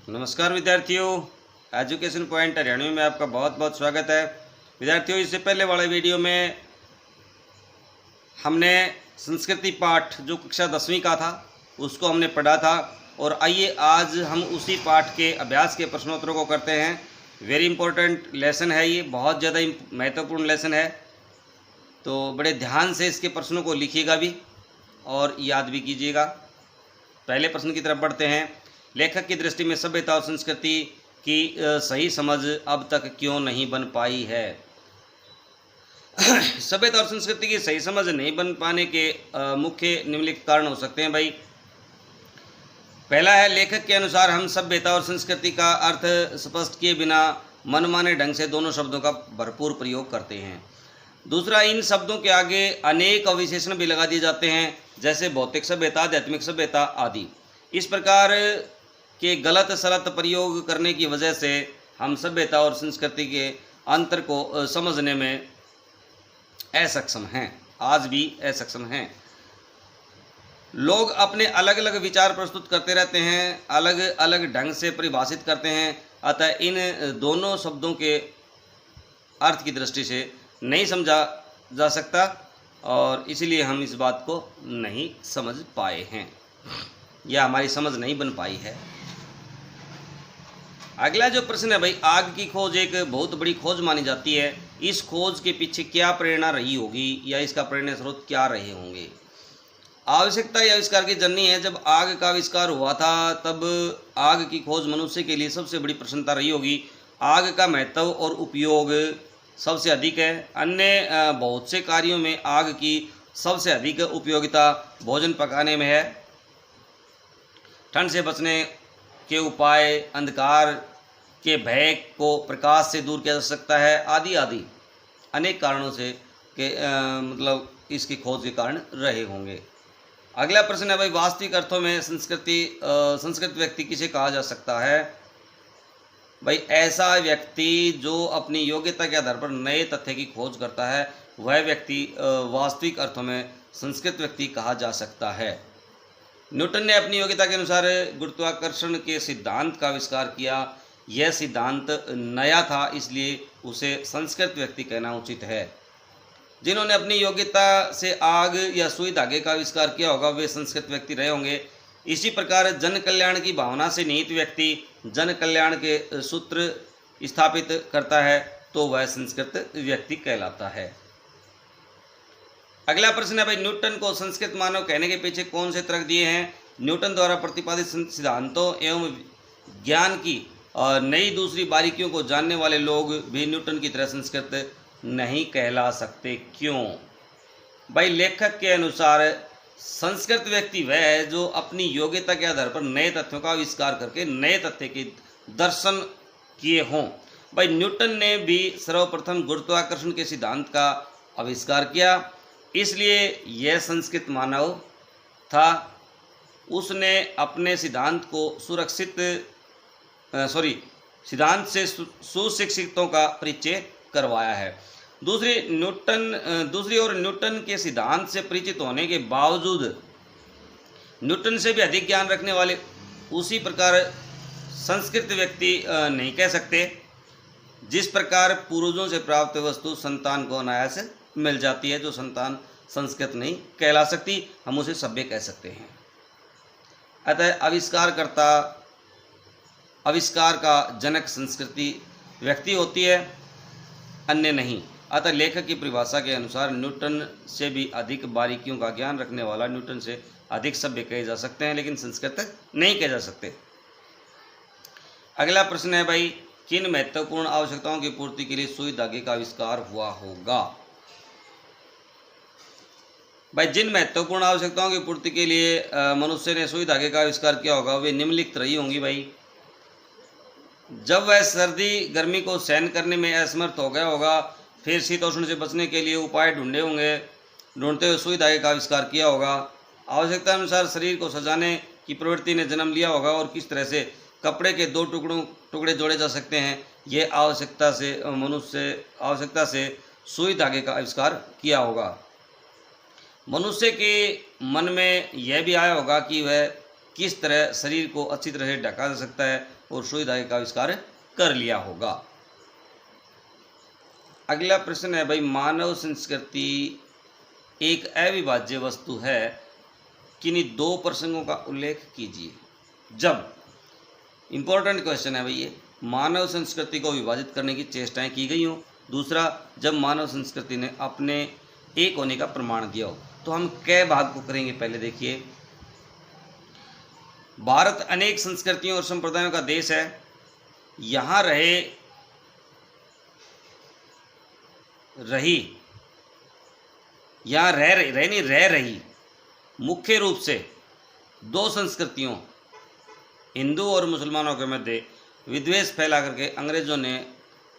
नमस्कार विद्यार्थियों, education point Haryanvi में आपका बहुत बहुत स्वागत है। विद्यार्थियों, इससे पहले वाले वीडियो में हमने संस्कृति पाठ जो कक्षा 10वीं का था उसको हमने पढ़ा था, और आइए आज हम उसी पाठ के अभ्यास के प्रश्नोत्तरों को करते हैं। वेरी इंपॉर्टेंट लेसन है, ये बहुत ज़्यादा महत्वपूर्ण लेसन है, तो बड़े ध्यान से इसके प्रश्नों को लिखिएगा भी और याद भी कीजिएगा। पहले प्रश्न की तरफ बढ़ते हैं। लेखक की दृष्टि में सभ्यता और संस्कृति की सही समझ अब तक क्यों नहीं बन पाई है? सभ्यता और संस्कृति की सही समझ नहीं बन पाने के मुख्य निम्नलिखित कारण हो सकते हैं भाई। पहला है, लेखक के अनुसार हम सभ्यता और संस्कृति का अर्थ स्पष्ट किए बिना मनमाने ढंग से दोनों शब्दों का भरपूर प्रयोग करते हैं। दूसरा, इन शब्दों के आगे अनेक अविशेषण भी लगा दिए जाते हैं, जैसे भौतिक सभ्यता, आध्यात्मिक सभ्यता आदि। इस प्रकार के गलत सलत प्रयोग करने की वजह से हम सभ्यता और संस्कृति के अंतर को समझने में असक्षम हैं, आज भी असक्षम हैं। लोग अपने अलग अलग विचार प्रस्तुत करते रहते हैं, अलग अलग ढंग से परिभाषित करते हैं, अतः इन दोनों शब्दों के अर्थ की दृष्टि से नहीं समझा जा सकता, और इसलिए हम इस बात को नहीं समझ पाए हैं, या हमारी समझ नहीं बन पाई है। अगला जो प्रश्न है भाई, आग की खोज एक बहुत बड़ी खोज मानी जाती है। इस खोज के पीछे क्या प्रेरणा रही होगी, या इसका प्रेरणा स्रोत क्या रहे होंगे? आवश्यकता या आविष्कार की जननी है। जब आग का आविष्कार हुआ था तब आग की खोज मनुष्य के लिए सबसे बड़ी प्रसन्नता रही होगी। आग का महत्व और उपयोग सबसे अधिक है। अन्य बहुत से कार्यों में आग की सबसे अधिक उपयोगिता भोजन पकाने में है। ठंड से बचने के उपाय, अंधकार के भय को प्रकाश से दूर किया जा सकता है, आदि आदि अनेक कारणों से मतलब इसकी खोज के कारण रहे होंगे। अगला प्रश्न है भाई, वास्तविक अर्थों में संस्कृत व्यक्ति किसे कहा जा सकता है? भाई, ऐसा व्यक्ति जो अपनी योग्यता के आधार पर नए तथ्य की खोज करता है, वह व्यक्ति वास्तविक अर्थों में संस्कृत व्यक्ति कहा जा सकता है। न्यूटन ने अपनी योग्यता के अनुसार गुरुत्वाकर्षण के सिद्धांत का आविष्कार किया। यह सिद्धांत नया था, इसलिए उसे संस्कृत व्यक्ति कहना उचित है। जिन्होंने अपनी योग्यता से आग या सुई धागे का आविष्कार किया होगा, वे संस्कृत व्यक्ति रहे होंगे। इसी प्रकार जन कल्याण की भावना से निहित व्यक्ति जन कल्याण के सूत्र स्थापित करता है, तो वह संस्कृत व्यक्ति कहलाता है। अगला प्रश्न है भाई, न्यूटन को संस्कृत मानव कहने के पीछे कौन से तर्क दिए हैं? न्यूटन द्वारा प्रतिपादित सिद्धांतों एवं ज्ञान की और नई दूसरी बारीकियों को जानने वाले लोग भी न्यूटन की तरह संस्कृत नहीं कहला सकते। क्यों? भाई, लेखक के अनुसार संस्कृत व्यक्ति वह है जो अपनी योग्यता के आधार पर नए तथ्यों का आविष्कार करके नए तथ्य के दर्शन किए हों। भाई, न्यूटन ने भी सर्वप्रथम गुरुत्वाकर्षण के सिद्धांत का आविष्कार किया, इसलिए यह संस्कृत मानव था। उसने अपने सिद्धांत को सिद्धांत से सुशिक्षितों का परिचय करवाया है। दूसरी ओर न्यूटन के सिद्धांत से परिचित होने के बावजूद न्यूटन से भी अधिक ज्ञान रखने वाले उसी प्रकार संस्कृत व्यक्ति नहीं कह सकते। जिस प्रकार पूर्वजों से प्राप्त वस्तु संतान को अनायास मिल जाती है, जो संतान संस्कृत नहीं कहला सकती, हम उसे सभ्य कह सकते हैं। अतः आविष्कार का जनक संस्कृति व्यक्ति होती है, अन्य नहीं। अतः लेखक की परिभाषा के अनुसार न्यूटन से भी अधिक बारीकियों का ज्ञान रखने वाला न्यूटन से अधिक सभ्य कहे जा सकते हैं, लेकिन संस्कृत नहीं कहे जा सकते। अगला प्रश्न है भाई, किन महत्वपूर्ण आवश्यकताओं की पूर्ति के लिए सुई धागे का आविष्कार हुआ होगा? भाई, जिन महत्वपूर्ण आवश्यकताओं की पूर्ति के लिए मनुष्य ने सुई धागे का आविष्कार किया होगा, वे निम्नलिखित रही होंगी। भाई, जब वह सर्दी गर्मी को सहन करने में असमर्थ हो गया होगा, फिर शीतोष्ण से बचने के लिए उपाय ढूंढते हुए सुई धागे का आविष्कार किया होगा। आवश्यकता अनुसार शरीर को सजाने की प्रवृत्ति ने जन्म लिया होगा, और किस तरह से कपड़े के दो टुकड़े जोड़े जा सकते हैं, ये आवश्यकता से सुई धागे का आविष्कार किया होगा। मनुष्य के मन में यह भी आया होगा कि वह किस तरह शरीर को अच्छी तरह से ढका जा सकता है, और सुई धागे का आविष्कार कर लिया होगा। अगला प्रश्न है भाई, मानव संस्कृति एक अविभाज्य वस्तु है, किन्हीं दो प्रसंगों का उल्लेख कीजिए। जब, इंपॉर्टेंट क्वेश्चन है भाई ये, मानव संस्कृति को विभाजित करने की चेष्टाएं की गई हों। दूसरा, जब मानव संस्कृति ने अपने एक होने का प्रमाण दिया हो। तो हम कै भाग को करेंगे, पहले देखिए। भारत अनेक संस्कृतियों और संप्रदायों का देश है। यहाँ रह रही मुख्य रूप से दो संस्कृतियों, हिंदू और मुसलमानों के मध्य विद्वेष फैला करके अंग्रेजों ने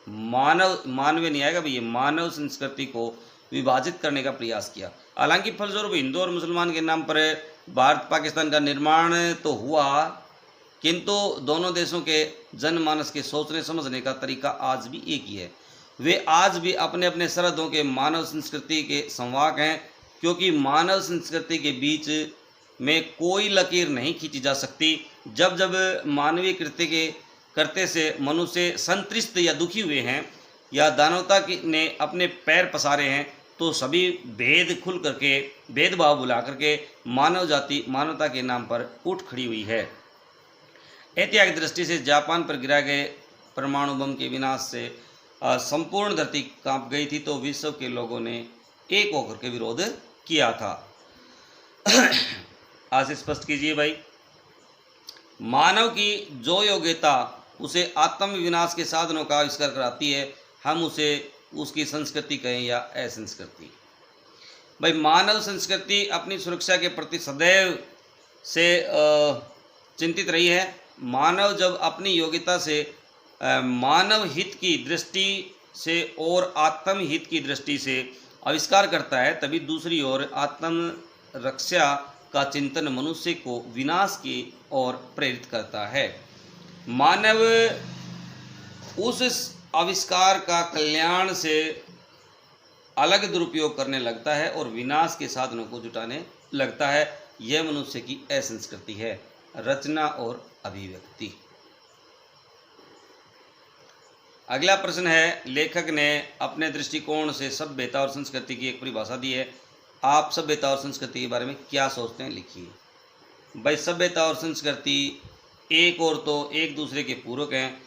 मानवीय नहीं आएगा भैया, मानव संस्कृति को विभाजित करने का प्रयास किया। हालांकि फलस्वरूप हिंदू और मुसलमान के नाम पर भारत पाकिस्तान का निर्माण तो हुआ, किंतु दोनों देशों के जनमानस के सोचने समझने का तरीका आज भी एक ही है। वे आज भी अपने अपने सरहदों के मानव संस्कृति के संवाहक हैं, क्योंकि मानव संस्कृति के बीच में कोई लकीर नहीं खींची जा सकती। जब जब मानवीय कृत्य के करते से मनुष्य संतृष्ट या दुखी हुए हैं या दानवता ने अपने पैर पसारे हैं, तो सभी भेदभाव भुला करके मानव जाति मानवता के नाम पर उठ खड़ी हुई है। ऐतिहासिक दृष्टि से जापान पर गिराए गए परमाणु बम के विनाश से संपूर्ण धरती कांप गई थी, तो विश्व के लोगों ने एक होकर के विरोध किया था। आज स्पष्ट कीजिए भाई, मानव की जो योग्यता उसे आत्म विनाश के साधनों का आविष्कार कराती है, हम उसे उसकी संस्कृति कहें या असंस्कृति। भाई, मानव संस्कृति अपनी सुरक्षा के प्रति सदैव से चिंतित रही है। मानव जब अपनी योग्यता से मानव हित की दृष्टि से और आत्म हित की दृष्टि से आविष्कार करता है, तभी दूसरी ओर आत्म रक्षा का चिंतन मनुष्य को विनाश की ओर प्रेरित करता है। मानव उस आविष्कार का कल्याण से अलग दुरुपयोग करने लगता है और विनाश के साधनों को जुटाने लगता है। यह मनुष्य की असंस्कृति है, रचना और अभिव्यक्ति। अगला प्रश्न है, लेखक ने अपने दृष्टिकोण से सभ्यता और संस्कृति की एक परिभाषा दी है। आप सभ्यता और संस्कृति के बारे में क्या सोचते हैं, लिखिए। भाई, सभ्यता और संस्कृति एक और तो एक दूसरे के पूरक हैं।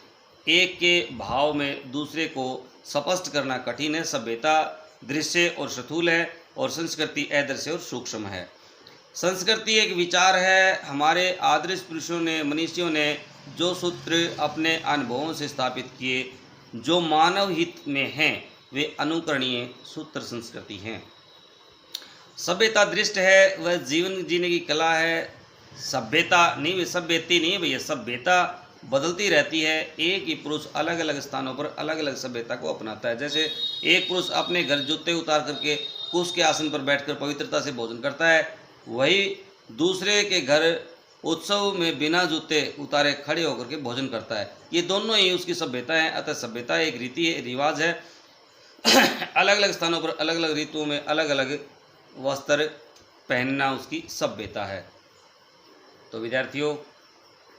एक के भाव में दूसरे को स्पष्ट करना कठिन है। सभ्यता दृश्य और स्थूल है और संस्कृति अदृश्य और सूक्ष्म है। संस्कृति एक विचार है। हमारे आदर्श पुरुषों ने, मनीषियों ने जो सूत्र अपने अनुभवों से स्थापित किए, जो मानव हित में हैं, वे अनुकरणीय सूत्र संस्कृति हैं। सभ्यता दृष्ट है, वह जीवन जीने की कला है। सभ्यता नहीं, सभ्यता नहीं है भैया, सभ्यता बदलती रहती है। एक ही पुरुष अलग अलग स्थानों पर अलग अलग सभ्यता को अपनाता है। जैसे एक पुरुष अपने घर जूते उतार करके कुश के आसन पर बैठकर पवित्रता से भोजन करता है, वही दूसरे के घर उत्सव में बिना जूते उतारे खड़े होकर के भोजन करता है। ये दोनों ही उसकी सभ्यता है। अतः सभ्यता एक रीति है, रिवाज है। अलग अलग स्थानों पर अलग अलग ऋतुओं में अलग अलग वस्त्र पहनना उसकी सभ्यता है। तो विद्यार्थियों,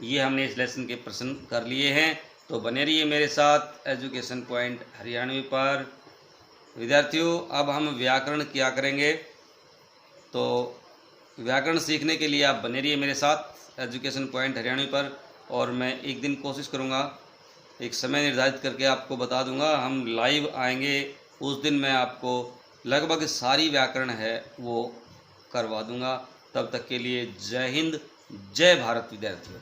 ये हमने इस लेसन के प्रश्न कर लिए हैं, तो बने रहिए मेरे साथ एजुकेशन पॉइंट हरियाणवी पर। विद्यार्थियों, अब हम व्याकरण क्या करेंगे, तो व्याकरण सीखने के लिए आप बने रहिए मेरे साथ एजुकेशन पॉइंट हरियाणवी पर। और मैं एक दिन कोशिश करूँगा, एक समय निर्धारित करके आपको बता दूंगा, हम लाइव आएंगे उस दिन मैं आपको लगभग सारी व्याकरण है वो करवा दूंगा। तब तक के लिए जय हिंद, जय भारत विद्यार्थियों।